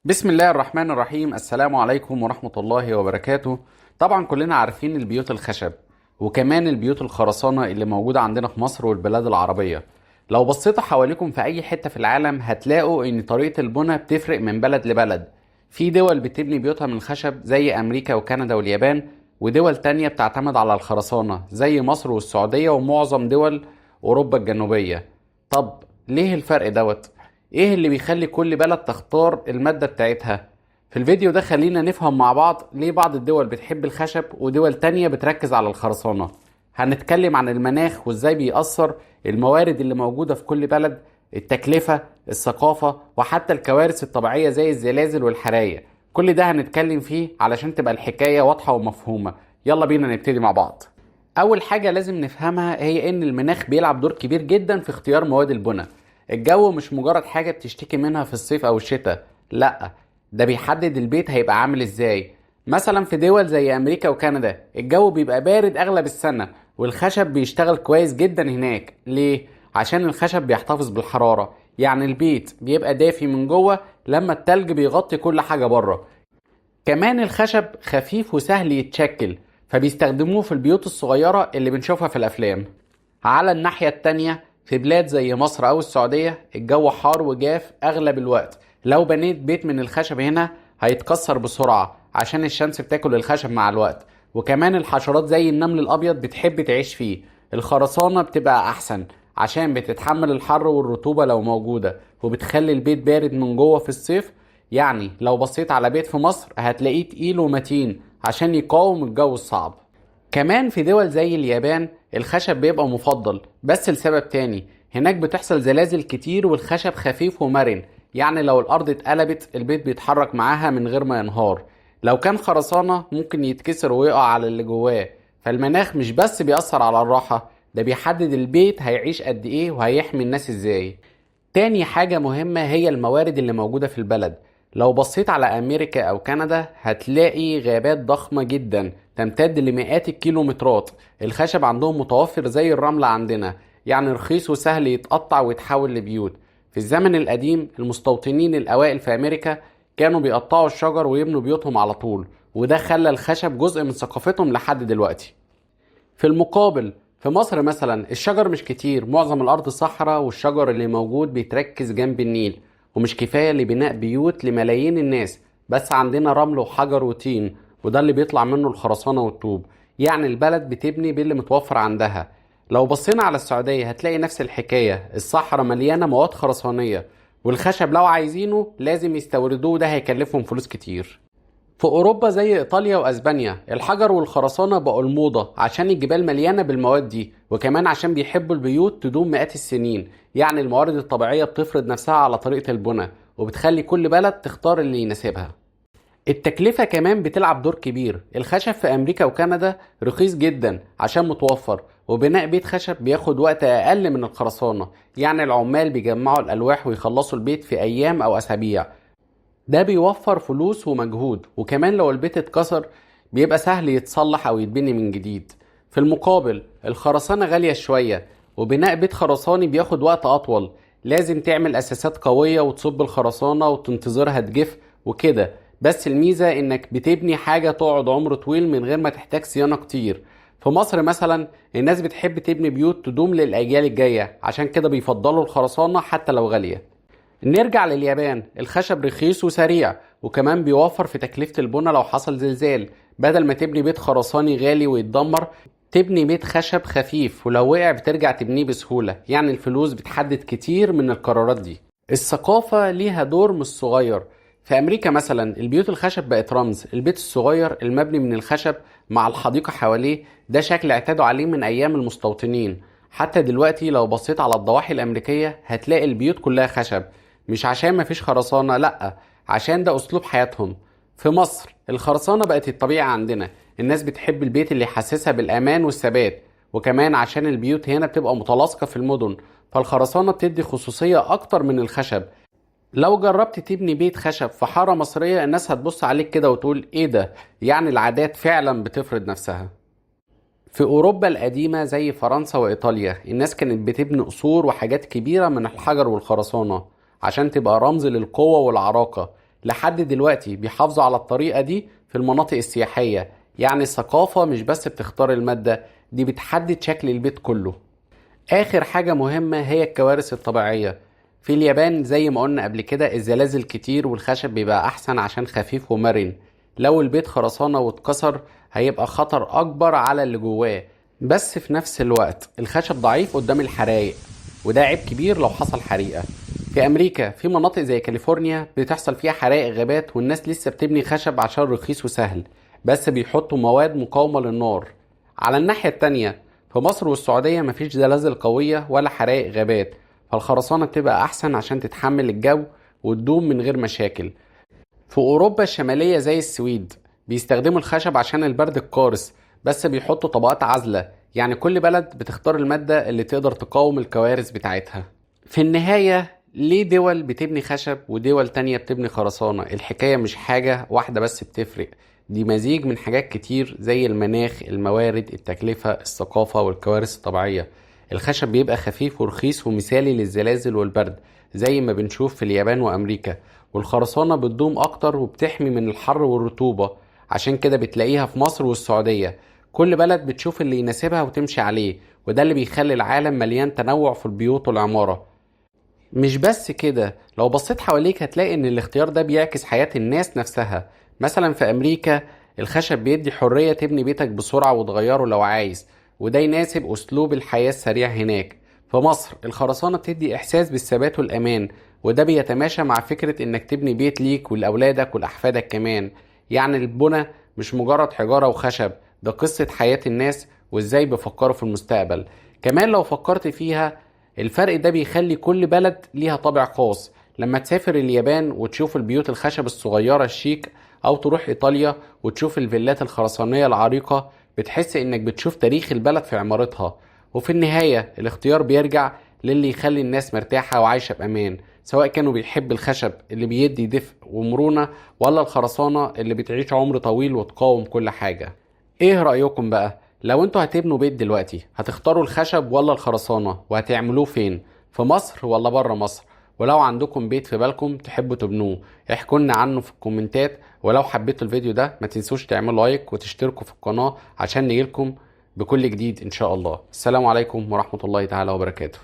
بسم الله الرحمن الرحيم. السلام عليكم ورحمة الله وبركاته. طبعا كلنا عارفين البيوت الخشب وكمان البيوت الخرسانة اللي موجودة عندنا في مصر والبلاد العربية. لو بصيتوا حواليكم في أي حتة في العالم هتلاقوا إن طريقة البناء بتفرق من بلد لبلد. في دول بتبني بيوتها من الخشب زي أمريكا وكندا واليابان، ودول تانية بتعتمد على الخرسانة زي مصر والسعودية ومعظم دول أوروبا الجنوبية. طب ليه الفرق دوت؟ ايه اللي بيخلي كل بلد تختار المادة بتاعتها؟ في الفيديو ده خلينا نفهم مع بعض ليه بعض الدول بتحب الخشب ودول تانية بتركز على الخرسانة. هنتكلم عن المناخ وازاي بيأثر، الموارد اللي موجودة في كل بلد، التكلفة، الثقافة، وحتى الكوارث الطبيعية زي الزلازل والحرايق. كل ده هنتكلم فيه علشان تبقى الحكاية واضحة ومفهومة. يلا بينا نبتدي مع بعض. اول حاجة لازم نفهمها هي ان المناخ بيلعب دور كبير جدا في اختيار مواد البناء. الجو مش مجرد حاجة بتشتكي منها في الصيف او الشتاء، لا، ده بيحدد البيت هيبقى عامل ازاي. مثلا في دول زي امريكا وكندا الجو بيبقى بارد اغلب السنة، والخشب بيشتغل كويس جدا هناك. ليه؟ عشان الخشب بيحتفظ بالحرارة، يعني البيت بيبقى دافي من جوه لما التلج بيغطي كل حاجة بره. كمان الخشب خفيف وسهل يتشكل، فبيستخدموه في البيوت الصغيرة اللي بنشوفها في الأفلام. على الناحية التانية في بلاد زي مصر أو السعودية الجو حار وجاف أغلب الوقت. لو بنيت بيت من الخشب هنا هيتكسر بسرعة عشان الشمس بتاكل الخشب مع الوقت، وكمان الحشرات زي النمل الأبيض بتحب تعيش فيه. الخرسانة بتبقى أحسن عشان بتتحمل الحر والرطوبة لو موجودة، وبتخلي البيت بارد من جوه في الصيف. يعني لو بصيت على بيت في مصر هتلاقيه تقيل ومتين عشان يقاوم الجو الصعب. كمان في دول زي اليابان الخشب بيبقى مفضل بس لسبب تاني، هناك بتحصل زلازل كتير والخشب خفيف ومرن، يعني لو الأرض اتقلبت البيت بيتحرك معاها من غير ما ينهار. لو كان خرسانة ممكن يتكسر ويقع على اللي جواه. فالمناخ مش بس بيأثر على الراحة، ده بيحدد البيت هيعيش قد ايه وهيحمي الناس ازاي. تاني حاجة مهمة هي الموارد اللي موجودة في البلد. لو بصيت على أمريكا أو كندا هتلاقي غابات ضخمة جدا تمتد لمئات الكيلومترات. الخشب عندهم متوفر زي الرملة عندنا، يعني رخيص وسهل يتقطع ويتحول لبيوت. في الزمن القديم المستوطنين الأوائل في أمريكا كانوا بيقطعوا الشجر ويبنوا بيوتهم على طول، وده خلى الخشب جزء من ثقافتهم لحد دلوقتي. في المقابل في مصر مثلا الشجر مش كتير، معظم الأرض صحراء، والشجر اللي موجود بيتركز جنب النيل ومش كفاية لبناء بيوت لملايين الناس. بس عندنا رمل وحجر وطين، وده اللي بيطلع منه الخرسانة والطوب. يعني البلد بتبني باللي متوفر عندها. لو بصينا على السعودية هتلاقي نفس الحكاية، الصحراء مليانة مواد خرسانية، والخشب لو عايزينه لازم يستوردوه، وده هيكلفهم فلوس كتير. في أوروبا زي إيطاليا وأسبانيا الحجر والخرسانة بقوا الموضة عشان الجبال مليانة بالمواد دي، وكمان عشان بيحبوا البيوت تدوم مئات السنين. يعني الموارد الطبيعية بتفرض نفسها على طريقة البناء، وبتخلي كل بلد تختار اللي يناسبها. التكلفة كمان بتلعب دور كبير. الخشب في أمريكا وكندا رخيص جدا عشان متوفر، وبناء بيت خشب بياخد وقت أقل من الخرسانة، يعني العمال بيجمعوا الألواح ويخلصوا البيت في أيام أو أسابيع. ده بيوفر فلوس ومجهود، وكمان لو البيت اتكسر بيبقى سهل يتصلح او يتبني من جديد. في المقابل الخرسانة غالية شوية، وبناء بيت خرساني بياخد وقت اطول. لازم تعمل اساسات قوية وتصب الخرسانة وتنتظرها تجف وكده. بس الميزة انك بتبني حاجة تقعد عمر طويل من غير ما تحتاج صيانة كتير. في مصر مثلا الناس بتحب تبني بيوت تدوم للأجيال الجاية، عشان كده بيفضلوا الخرسانة حتى لو غالية. نرجع لليابان، الخشب رخيص وسريع، وكمان بيوفر في تكلفة البناء لو حصل زلزال. بدل ما تبني بيت خرساني غالي ويتدمر، تبني بيت خشب خفيف ولو وقع بترجع تبنيه بسهولة. يعني الفلوس بتحدد كتير من القرارات دي. الثقافة ليها دور مش صغير. في أمريكا مثلا البيوت الخشب بقت رمز. البيت الصغير المبني من الخشب مع الحديقة حواليه ده شكل اعتادوا عليه من أيام المستوطنين. حتى دلوقتي لو بصيت على الضواحي الأمريكية هتلاقي البيوت كلها خشب، مش عشان مفيش خرسانة، لأ، عشان ده أسلوب حياتهم. في مصر الخرسانة بقت الطبيعة عندنا. الناس بتحب البيت اللي يحسسها بالأمان والثبات، وكمان عشان البيوت هنا بتبقى متلاصقة في المدن، فالخرسانة بتدي خصوصية أكتر من الخشب. لو جربت تبني بيت خشب في حارة مصرية الناس هتبص عليك كده وتقول ايه ده. يعني العادات فعلا بتفرض نفسها. في أوروبا القديمة زي فرنسا وإيطاليا الناس كانت بتبني قصور وحاجات كبيرة من الحجر والخرسانة عشان تبقى رمز للقوة والعراقة. لحد دلوقتي بيحافظوا على الطريقة دي في المناطق السياحية. يعني الثقافة مش بس بتختار المادة، دي بتحدد شكل البيت كله. آخر حاجة مهمة هي الكوارث الطبيعية. في اليابان زي ما قلنا قبل كده الزلازل كتير، والخشب بيبقى أحسن عشان خفيف ومرن. لو البيت خرسانة واتكسر هيبقى خطر أكبر على اللي جواه، بس في نفس الوقت الخشب ضعيف قدام الحرايق، وده عيب كبير لو حصل حريقة. في أمريكا في مناطق زي كاليفورنيا بتحصل فيها حرائق غابات، والناس لسه بتبني خشب عشان رخيص وسهل، بس بيحطوا مواد مقاومة للنار. على الناحية التانية في مصر والسعودية مفيش زلازل قوية ولا حرائق غابات، فالخرسانة بتبقى أحسن عشان تتحمل الجو وتدوم من غير مشاكل. في أوروبا الشمالية زي السويد بيستخدموا الخشب عشان البرد القارس، بس بيحطوا طبقات عازلة. يعني كل بلد بتختار المادة اللي تقدر تقاوم الكوارث بتاعتها. في النهاية ليه دول بتبني خشب ودول تانية بتبني خرسانة؟ الحكاية مش حاجة واحدة بس بتفرق، دي مزيج من حاجات كتير زي المناخ، الموارد، التكلفة، الثقافة، والكوارث الطبيعية. الخشب بيبقى خفيف ورخيص ومثالي للزلازل والبرد زي ما بنشوف في اليابان وأمريكا، والخرسانة بتدوم أكتر وبتحمي من الحر والرطوبة، عشان كده بتلاقيها في مصر والسعودية. كل بلد بتشوف اللي يناسبها وتمشي عليه، وده اللي بيخلي العالم مليان تنوع في البيوت والعمارة. مش بس كده، لو بصيت حواليك هتلاقي ان الاختيار ده بيعكس حياة الناس نفسها. مثلا في امريكا الخشب بيدي حرية تبني بيتك بسرعة وتغيره لو عايز، وده يناسب اسلوب الحياة السريع هناك. في مصر الخرسانة بتدي احساس بالثبات والامان، وده بيتماشى مع فكرة انك تبني بيت ليك ولأولادك ولأحفادك كمان. يعني البنى مش مجرد حجارة وخشب، ده قصة حياة الناس وازاي بيفكروا في المستقبل. كمان لو فكرت فيها الفرق ده بيخلي كل بلد ليها طابع خاص. لما تسافر اليابان وتشوف البيوت الخشب الصغيرة الشيك، أو تروح إيطاليا وتشوف الفيلات الخرسانية العريقة، بتحس إنك بتشوف تاريخ البلد في عمارتها. وفي النهاية الاختيار بيرجع للي يخلي الناس مرتاحة وعايشة بأمان، سواء كانوا بيحب الخشب اللي بيدي دفء ومرونة، ولا الخرسانة اللي بتعيش عمر طويل وتقاوم كل حاجة. ايه رأيكم بقى؟ لو انتوا هتبنوا بيت دلوقتي هتختاروا الخشب ولا الخرسانة؟ وهتعملوه فين؟ في مصر ولا بره مصر؟ ولو عندكم بيت في بالكم تحبوا تبنوه احكوا لنا عنه في الكومنتات. ولو حبيتوا الفيديو ده ما تنسوش تعملوا لايك وتشتركوا في القناة عشان نجيلكم بكل جديد ان شاء الله. السلام عليكم ورحمة الله تعالى وبركاته.